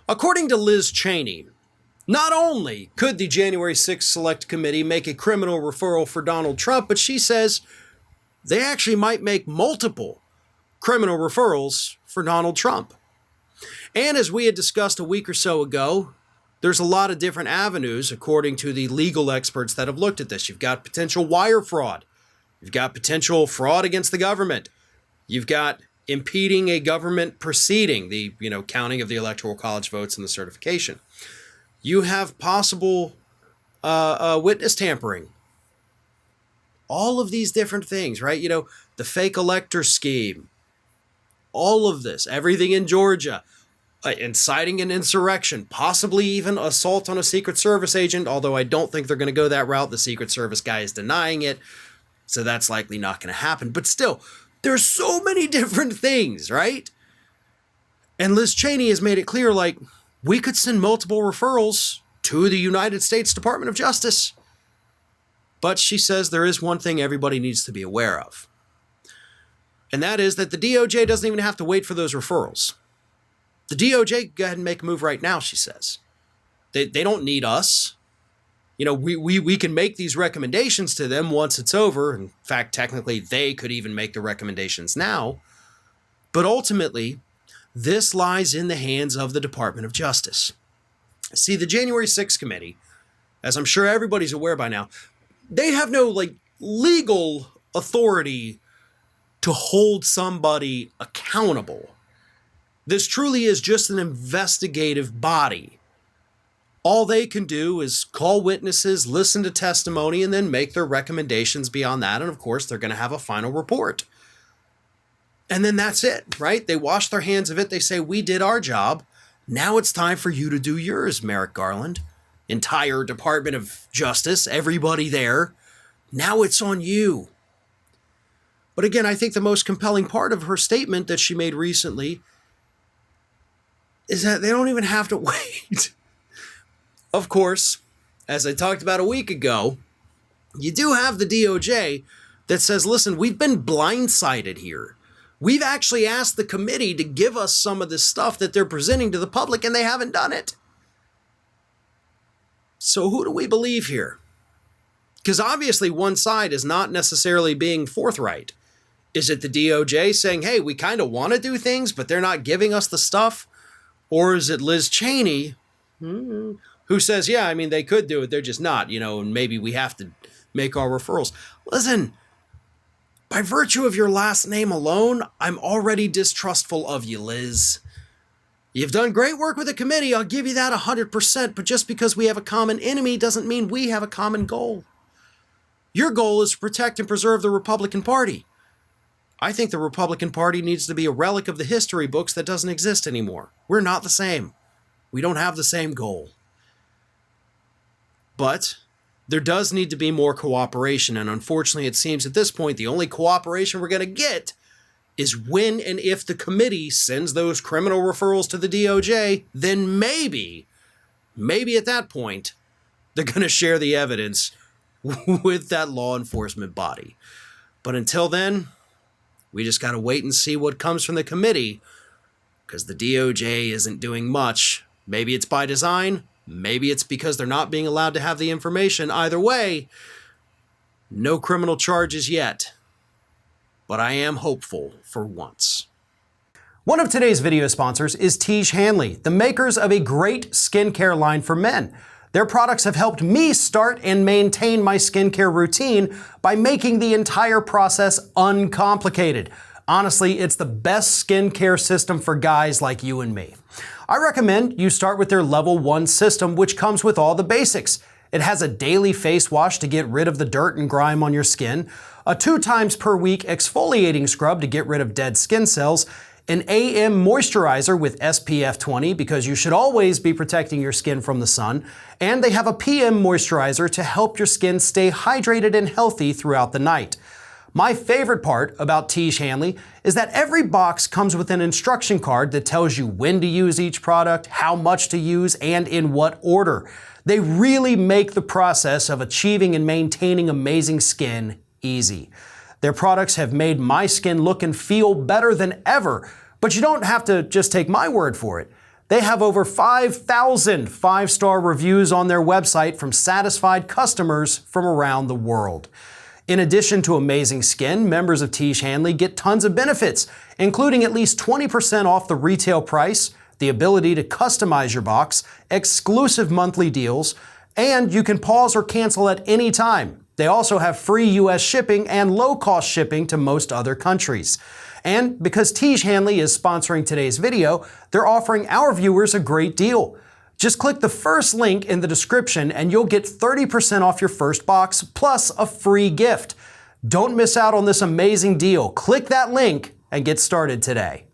According to Liz Cheney, not only could the January 6th Select Committee make a criminal referral for Donald Trump, but she says they actually might make multiple criminal referrals for Donald Trump. And as we had discussed a week or so ago, there's a lot of different avenues, according to the legal experts that have looked at this. You've got potential wire fraud. You've got potential fraud against the government. You've got impeding a government proceeding, the counting of the Electoral College votes and the certification. You have possible witness tampering. All of these different things, right? The fake elector scheme. All of this, everything in Georgia, inciting an insurrection, possibly even assault on a Secret Service agent, although I don't think they're going to go that route. The Secret Service guy is denying it, so that's likely not going to happen. But still, there's so many different things, right? And Liz Cheney has made it clear, we could send multiple referrals to the United States Department of Justice. But she says there is one thing everybody needs to be aware of. And that is that the DOJ doesn't even have to wait for those referrals. The DOJ can go ahead and make a move right now, she says. They don't need us. We can make these recommendations to them once it's over. In fact, technically, they could even make the recommendations now. But ultimately, this lies in the hands of the Department of Justice. See, the January 6th committee, as I'm sure everybody's aware by now, they have no legal authority to hold somebody accountable. This truly is just an investigative body. All they can do is call witnesses, listen to testimony, and then make their recommendations beyond that. And of course, they're going to have a final report. And then that's it, right? They wash their hands of it. They say, we did our job. Now it's time for you to do yours, Merrick Garland. Entire Department of Justice, everybody there. Now it's on you. But again, I think the most compelling part of her statement that she made recently is that they don't even have to wait. Of course, as I talked about a week ago, you do have the DOJ that says, listen, we've been blindsided here. We've actually asked the committee to give us some of this stuff that they're presenting to the public, and they haven't done it. So who do we believe here? Because obviously one side is not necessarily being forthright. Is it the DOJ saying, hey, we kind of want to do things, but they're not giving us the stuff? Or is it Liz Cheney who says, yeah, they could do it, they're just not, and maybe we have to make our referrals. Listen, by virtue of your last name alone, I'm already distrustful of you, Liz. You've done great work with the committee, I'll give you that 100%, but just because we have a common enemy doesn't mean we have a common goal. Your goal is to protect and preserve the Republican Party. I think the Republican Party needs to be a relic of the history books that doesn't exist anymore. We're not the same. We don't have the same goal. But there does need to be more cooperation, and unfortunately it seems at this point the only cooperation we're going to get is when and if the committee sends those criminal referrals to the DOJ, then maybe at that point, they're going to share the evidence with that law enforcement body. But until then, we just got to wait and see what comes from the committee, because the DOJ isn't doing much. Maybe it's by design. Maybe it's because they're not being allowed to have the information. Either way, no criminal charges yet. But I am hopeful for once. One of today's video sponsors is Tiege Hanley, the makers of a great skincare line for men. Their products have helped me start and maintain my skincare routine by making the entire process uncomplicated. Honestly, it's the best skincare system for guys like you and me. I recommend you start with their Level 1 system, which comes with all the basics. It has a daily face wash to get rid of the dirt and grime on your skin, a 2 times per week exfoliating scrub to get rid of dead skin cells, an AM moisturizer with SPF 20 because you should always be protecting your skin from the sun, and they have a PM moisturizer to help your skin stay hydrated and healthy throughout the night. My favorite part about Tiege Hanley is that every box comes with an instruction card that tells you when to use each product, how much to use, and in what order. They really make the process of achieving and maintaining amazing skin easy. Their products have made my skin look and feel better than ever, but you don't have to just take my word for it. They have over 5,000 five-star reviews on their website from satisfied customers from around the world. In addition to amazing skin, members of Tiege Hanley get tons of benefits, including at least 20% off the retail price, the ability to customize your box, exclusive monthly deals, and you can pause or cancel at any time. They also have free US shipping and low-cost shipping to most other countries. And because Tiege Hanley is sponsoring today's video, they're offering our viewers a great deal. Just click the first link in the description and you'll get 30% off your first box plus a free gift. Don't miss out on this amazing deal. Click that link and get started today.